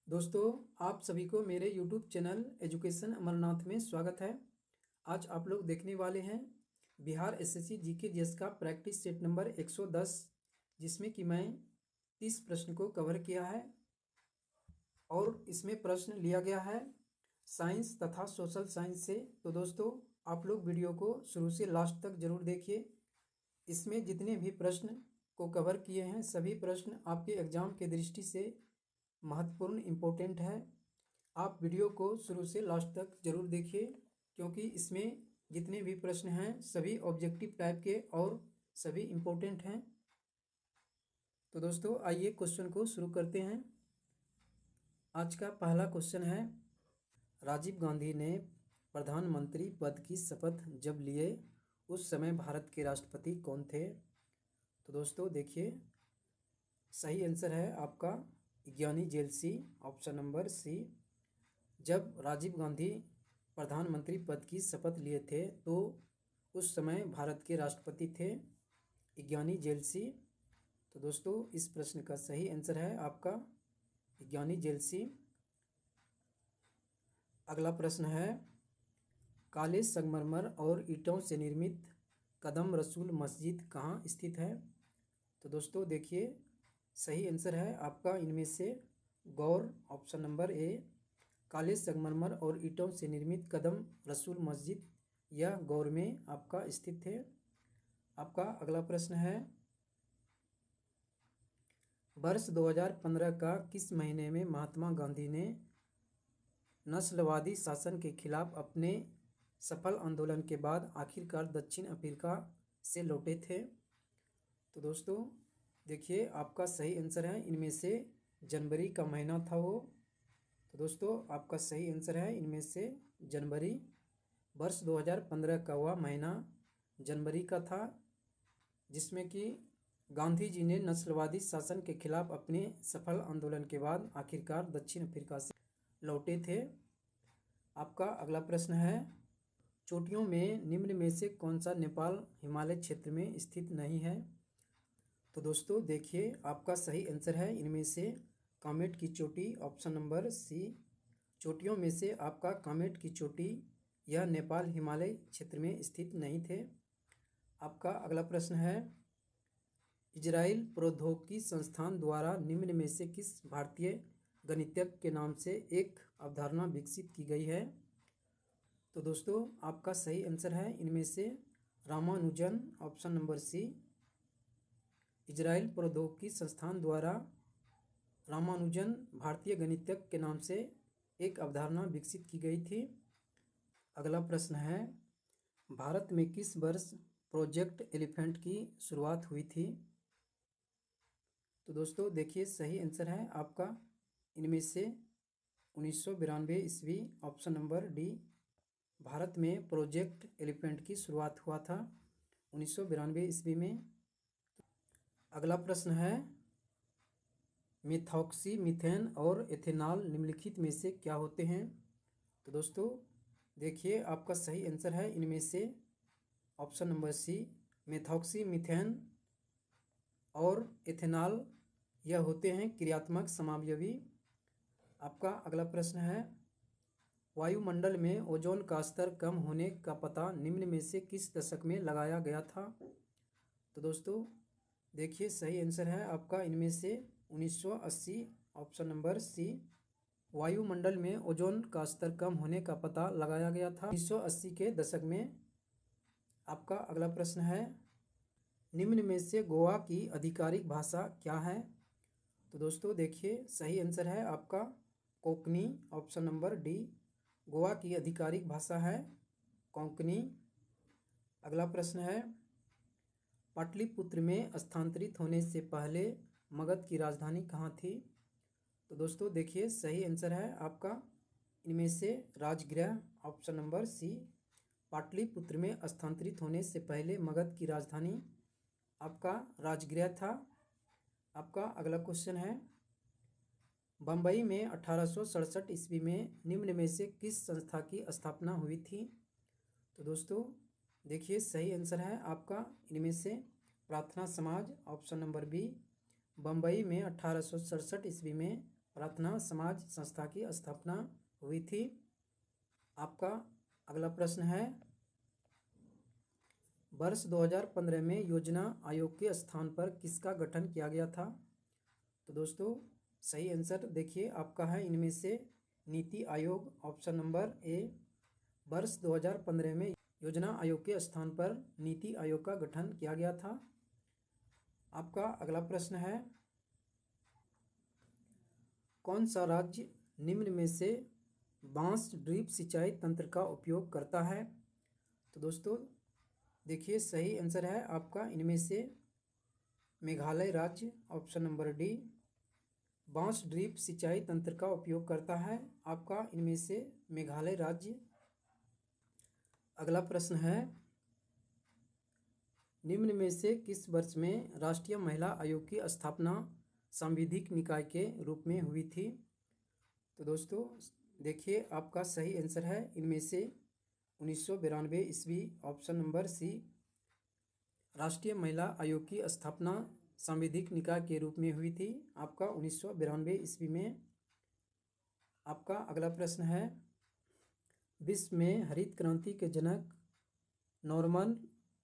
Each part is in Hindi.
दोस्तों, आप सभी को मेरे YouTube चैनल एजुकेशन अमरनाथ में स्वागत है। आज आप लोग देखने वाले हैं बिहार एसएससी जीके जीएस का प्रैक्टिस सेट नंबर 110, जिसमें कि मैं 30 प्रश्न को कवर किया है और इसमें प्रश्न लिया गया है साइंस तथा सोशल साइंस से। तो दोस्तों, आप लोग वीडियो को शुरू से लास्ट तक जरूर देखिए। इसमें जितने भी प्रश्न को कवर किए हैं सभी प्रश्न आपके एग्जाम के दृष्टि से महत्वपूर्ण इम्पोर्टेंट है। आप वीडियो को शुरू से लास्ट तक जरूर देखिए, क्योंकि इसमें जितने भी प्रश्न हैं सभी ऑब्जेक्टिव टाइप के और सभी इम्पोर्टेंट हैं। तो दोस्तों, आइए क्वेश्चन को शुरू करते हैं। आज का पहला क्वेश्चन है, राजीव गांधी ने प्रधानमंत्री पद की शपथ जब लिए उस समय भारत के राष्ट्रपति कौन थे? तो दोस्तों देखिए, सही आंसर है आपका ज्ञानी जेल सी, ऑप्शन नंबर सी। जब राजीव गांधी प्रधानमंत्री पद की शपथ लिए थे तो उस समय भारत के राष्ट्रपति थे ज्ञानी जेल सी। तो दोस्तों, इस प्रश्न का सही आंसर है आपका ज्ञानी जेल सी। अगला प्रश्न है, काले संगमरमर और ईंटों से निर्मित कदम रसूल मस्जिद कहाँ स्थित है? तो दोस्तों देखिए, सही आंसर है आपका इनमें से गौर, ऑप्शन नंबर ए। काले संगमरमर और ईंटों से निर्मित कदम रसूल मस्जिद यह गौर में आपका स्थित है। आपका अगला प्रश्न है, वर्ष 2015 का किस महीने में महात्मा गांधी ने नस्लवादी शासन के खिलाफ अपने सफल आंदोलन के बाद आखिरकार दक्षिण अफ्रीका से लौटे थे? तो दोस्तों देखिए, आपका सही आंसर है इनमें से जनवरी का महीना था वो। तो दोस्तों, आपका सही आंसर है इनमें से जनवरी। वर्ष 2015 का वह महीना जनवरी का था, जिसमें कि गांधी जी ने नस्लवादी शासन के खिलाफ अपने सफल आंदोलन के बाद आखिरकार दक्षिण अफ्रीका से लौटे थे। आपका अगला प्रश्न है, चोटियों में निम्न में से कौन सा नेपाल हिमालय क्षेत्र में स्थित नहीं है? तो दोस्तों देखिए, आपका सही आंसर है इनमें से कामेट की चोटी, ऑप्शन नंबर सी। चोटियों में से आपका कामेट की चोटी यह नेपाल हिमालय क्षेत्र में स्थित नहीं थे। आपका अगला प्रश्न है, इजराइल प्रौद्योगिकी संस्थान द्वारा निम्न में से किस भारतीय गणितज्ञ के नाम से एक अवधारणा विकसित की गई है? तो दोस्तों, आपका सही आंसर है इनमें से Ramanujan, option number C. Israel प्रौद्योगिकी संस्थान द्वारा रामानुजन भारतीय गणितज्ञ के नाम से एक अवधारणा विकसित की गई थी। अगला प्रश्न है, भारत में किस वर्ष प्रोजेक्ट एलिफेंट की शुरुआत हुई थी? तो दोस्तों देखिए, सही आंसर है आपका इनमें से 1992 ईस्वी, ऑप्शन नंबर डी। भारत में प्रोजेक्ट एलिफेंट की शुरुआत हुआ था 1992 ईस्वी में। अगला प्रश्न है, मिथॉक्सी मीथेन और एथेनॉल निम्नलिखित में से क्या होते हैं? तो दोस्तों देखिए, आपका सही आंसर है इनमें से option number C. Methoxy methane और एथेनॉल यह होते हैं क्रियात्मक समावयवी। आपका अगला प्रश्न है, वायुमंडल में ओजोन का स्तर कम होने का पता निम्न में से किस दशक में लगाया गया था? तो दोस्तों देखिए, सही आंसर है आपका इनमें से 1980, ऑप्शन नंबर सी। वायुमंडल में ओजोन का स्तर कम होने का पता लगाया गया था 1980 के दशक में। आपका अगला प्रश्न है, निम्न में से गोवा की आधिकारिक भाषा क्या है? तो दोस्तों देखिए, सही आंसर है आपका Konkani, option number D. Goa की आधिकारिक भाषा है कोंकणी। अगला प्रश्न है, पाटलिपुत्र में स्थानांतरित होने से पहले मगध की राजधानी कहाँ थी? तो दोस्तों देखिए, सही आंसर है आपका इनमें से Rajagriha, option number C. Pataliputra में स्थानांतरित होने से पहले मगध की राजधानी आपका राजगृह था। आपका अगला क्वेश्चन है, बम्बई में 1867 ईस्वी में निम्न में से किस संस्था की स्थापना हुई थी? तो दोस्तों देखिए, सही आंसर है आपका इनमें से प्रार्थना समाज, ऑप्शन नंबर बी। बम्बई में 1867 ईस्वी में प्रार्थना समाज संस्था की स्थापना हुई थी? आपका अगला प्रश्न है, वर्ष 2015 में योजना आयोग के स्थान पर किसका गठन किया गया था? तो दोस्तों सही आंसर देखिए आपका है इनमें से नीति आयोग, ऑप्शन नंबर ए। वर्ष 2015 में योजना आयोग के स्थान पर नीति आयोग का गठन किया गया था। आपका अगला प्रश्न है, कौन सा राज्य निम्न में से बांस ड्रिप सिंचाई तंत्र का उपयोग करता है? तो दोस्तों देखिए सही आंसर है आपका इनमें से मेघालय राज्य, ऑप्शन नंबर डी, बांस ड्रिप सिंचाई तंत्र का उपयोग करता है। आपका इनमें से मेघालय राज्य। अगला प्रश्न है, निम्न में से किस वर्ष में राष्ट्रीय महिला आयोग की स्थापना सांविधिक निकाय के रूप में हुई थी? तो दोस्तों देखिए आपका सही आंसर है इनमें से 1992 ईस्वी, ऑप्शन नंबर सी। राष्ट्रीय महिला आयोग की स्थापना सांविधिक निकाय के रूप में हुई थी आपका 1992 ईस्वी में। आपका अगला प्रश्न है, विश्व में हरित क्रांति के जनक नॉर्मन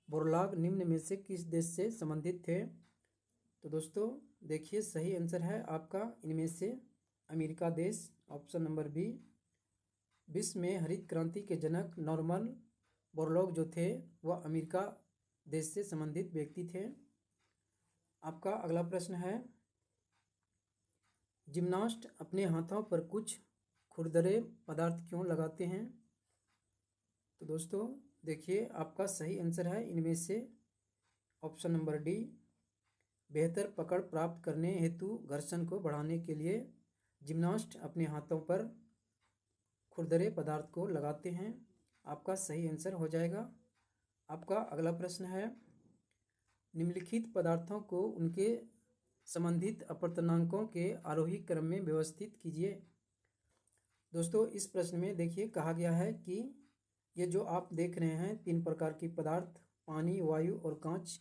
बोरलॉग निम्न में से किस देश से संबंधित थे? तो दोस्तों देखिए सही आंसर है आपका इनमें से अमेरिका देश, ऑप्शन नंबर बी। विश्व में हरित क्रांति के जनक नॉर्मन बोरलॉग जो थे वह अमेरिका देश से संबंधित व्यक्ति थे। आपका अगला प्रश्न है, जिम्नास्ट अपने हाथों पर कुछ खुरदरे पदार्थ क्यों लगाते हैं? तो दोस्तों देखिए आपका सही आंसर है इनमें से ऑप्शन नंबर डी, बेहतर पकड़ प्राप्त करने हेतु घर्षण को बढ़ाने के लिए जिम्नास्ट अपने हाथों पर खुरदरे पदार्थ को लगाते हैं। आपका सही आंसर हो जाएगा। आपका अगला प्रश्न है, निम्नलिखित पदार्थों को उनके संबंधित अपर्तनांकों के आरोही क्रम में व्यवस्थित कीजिए। दोस्तों इस प्रश्न में देखिए कहा गया है कि ये जो आप देख रहे हैं 3 प्रकार की पदार्थ, पानी, वायु और कांच,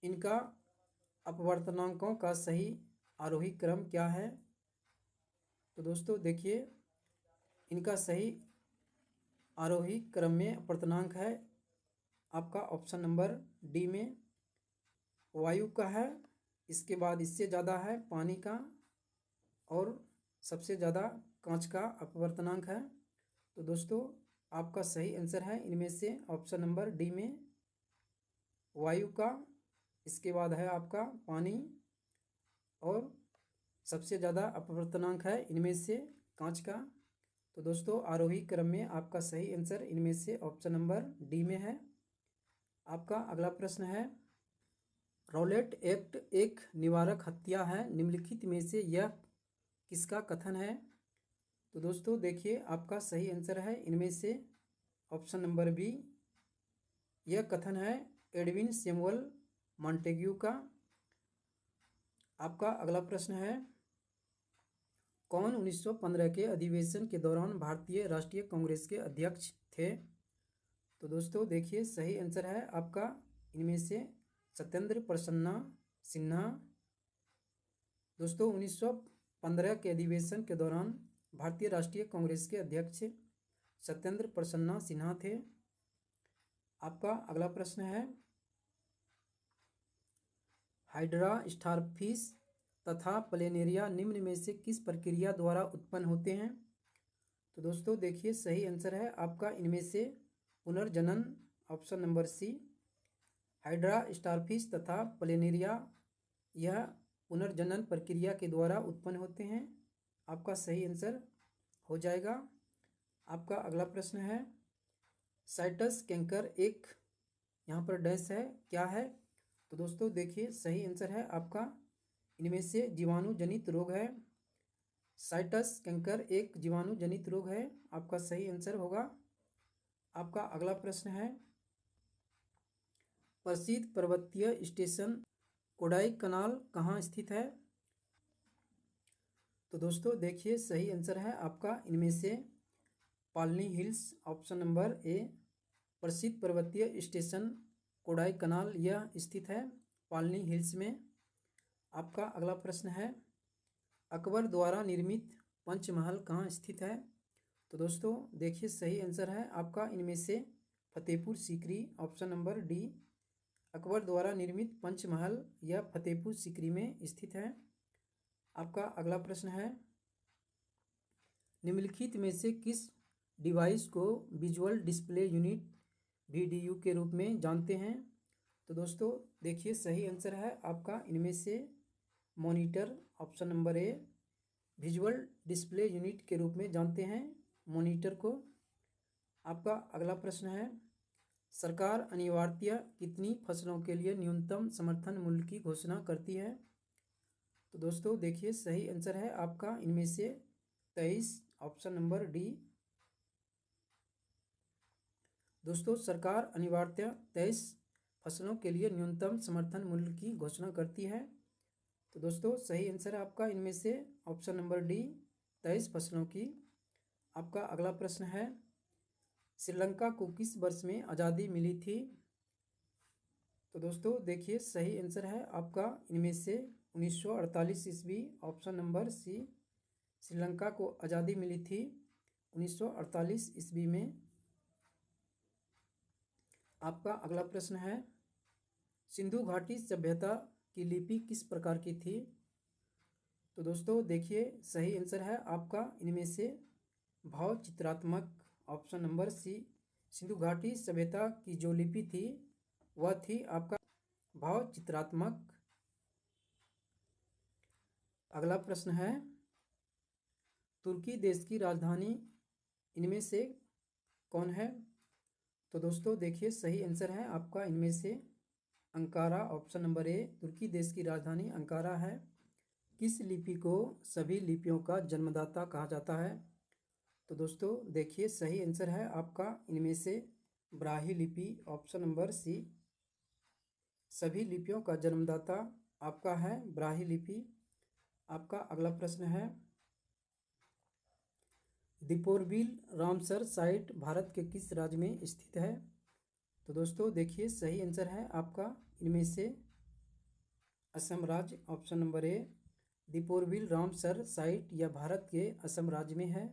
इनका अपवर्तनांकों का सही आरोही क्रम क्या है? तो दोस्तों देखिए इनका सही आरोही क्रम में अपवर्तनांक है आपका ऑप्शन नंबर डी में वायु का है, इसके बाद इससे ज़्यादा है पानी का और सबसे ज़्यादा कांच का अपवर्तनांक है। तो दोस्तों आपका सही आंसर है इनमें से ऑप्शन नंबर डी में वायु का, इसके बाद है आपका पानी और सबसे ज़्यादा अपवर्तनांक है इनमें से कांच का। तो दोस्तों आरोही क्रम में आपका सही आंसर इनमें से ऑप्शन नंबर डी में है। आपका अगला प्रश्न है, रॉलेट एक्ट एक निवारक हत्या है, निम्नलिखित में से यह किसका कथन है? तो दोस्तों देखिए आपका सही आंसर है इनमें से ऑप्शन नंबर बी, यह कथन है एडविन सैमुअल मॉन्टेग्यू का। आपका अगला प्रश्न है, कौन 1915 के अधिवेशन के दौरान भारतीय राष्ट्रीय कांग्रेस के अध्यक्ष थे? तो दोस्तों देखिए सही आंसर है आपका इनमें से सत्येंद्र प्रसन्ना सिन्हा। दोस्तों 1915 के अधिवेशन के दौरान भारतीय राष्ट्रीय कांग्रेस के अध्यक्ष सत्येंद्र प्रसन्ना सिन्हा थे। आपका अगला प्रश्न है, हाइड्रा स्टारफिश तथा प्लेनेरिया निम्न में से किस प्रक्रिया द्वारा उत्पन्न होते हैं? तो दोस्तों देखिए सही आंसर है आपका इनमें से पुनर्जनन, option number C. Hydra starfish तथा प्लेनेरिया यह पुनर्जनन प्रक्रिया के द्वारा उत्पन्न होते हैं। आपका सही आंसर हो जाएगा। आपका अगला प्रश्न है, साइटस कैंकर एक, यहाँ पर डैश है, क्या है? तो दोस्तों देखिए सही आंसर है आपका इनमें से जीवाणु जनित रोग है। साइटस कैंकर एक जीवाणु जनित रोग है, आपका सही आंसर होगा। आपका अगला प्रश्न है, प्रसिद्ध पर्वतीय स्टेशन कोडाईकनाल कहाँ स्थित है? तो दोस्तों देखिए सही आंसर है आपका इनमें से पालनी हिल्स, ऑप्शन नंबर ए। प्रसिद्ध पर्वतीय स्टेशन कोडाईकनाल यह स्थित है पालनी हिल्स में। आपका अगला प्रश्न है, अकबर द्वारा निर्मित पंचमहल कहाँ स्थित है? तो दोस्तों देखिए सही आंसर है आपका इनमें से Fatehpur Sikri, option number D. Akbar द्वारा निर्मित पंचमहल यह फतेहपुर सीकरी में स्थित है। आपका अगला प्रश्न है, निम्नलिखित में से किस डिवाइस को विजुअल डिस्प्ले यूनिट वीडीयू के रूप में जानते हैं? तो दोस्तों देखिए सही आंसर है आपका इनमें से मॉनिटर, ऑप्शन नंबर ए। विजुअल डिस्प्ले यूनिट के रूप में जानते हैं मॉनिटर को। आपका अगला प्रश्न है, सरकार अनिवार्यतः कितनी फसलों के लिए न्यूनतम समर्थन मूल्य की घोषणा करती है? तो दोस्तों देखिए सही आंसर है आपका इनमें से 23, ऑप्शन नंबर डी। दोस्तों सरकार अनिवार्यतः 23 फसलों के लिए न्यूनतम समर्थन मूल्य की घोषणा करती है। तो दोस्तों सही आंसर है आपका इनमें से ऑप्शन नंबर डी, 23 फसलों की। आपका अगला प्रश्न है, श्रीलंका को किस वर्ष में आज़ादी मिली थी? तो दोस्तों देखिए सही आंसर है आपका इनमें से 1948 ईस्वी, ऑप्शन नंबर सी। श्रीलंका को आज़ादी मिली थी 1948 ईस्वी में। आपका अगला प्रश्न है, सिंधु घाटी सभ्यता की लिपि किस प्रकार की थी? तो दोस्तों देखिए सही आंसर है आपका इनमें से भाव चित्रात्मक, ऑप्शन नंबर सी। सिंधु घाटी सभ्यता की जो लिपि थी वह थी आपका भाव चित्रात्मक। अगला प्रश्न है, तुर्की देश की राजधानी इनमें से कौन है? तो दोस्तों देखिए सही आंसर है आपका इनमें से अंकारा, ऑप्शन नंबर ए। तुर्की देश की राजधानी अंकारा है। किस लिपि को सभी लिपियों का जन्मदाता कहा जाता है? तो दोस्तों देखिए सही आंसर है आपका इनमें से ब्राही लिपि, ऑप्शन नंबर सी। सभी लिपियों का जन्मदाता आपका है ब्राही लिपि। आपका अगला प्रश्न है, दीपोरबिल रामसर साइट भारत के किस राज्य में स्थित है? तो दोस्तों देखिए सही आंसर है आपका इनमें से असम राज्य, option number A. Deepor Beel Ramsar site यह भारत के असम राज्य में है।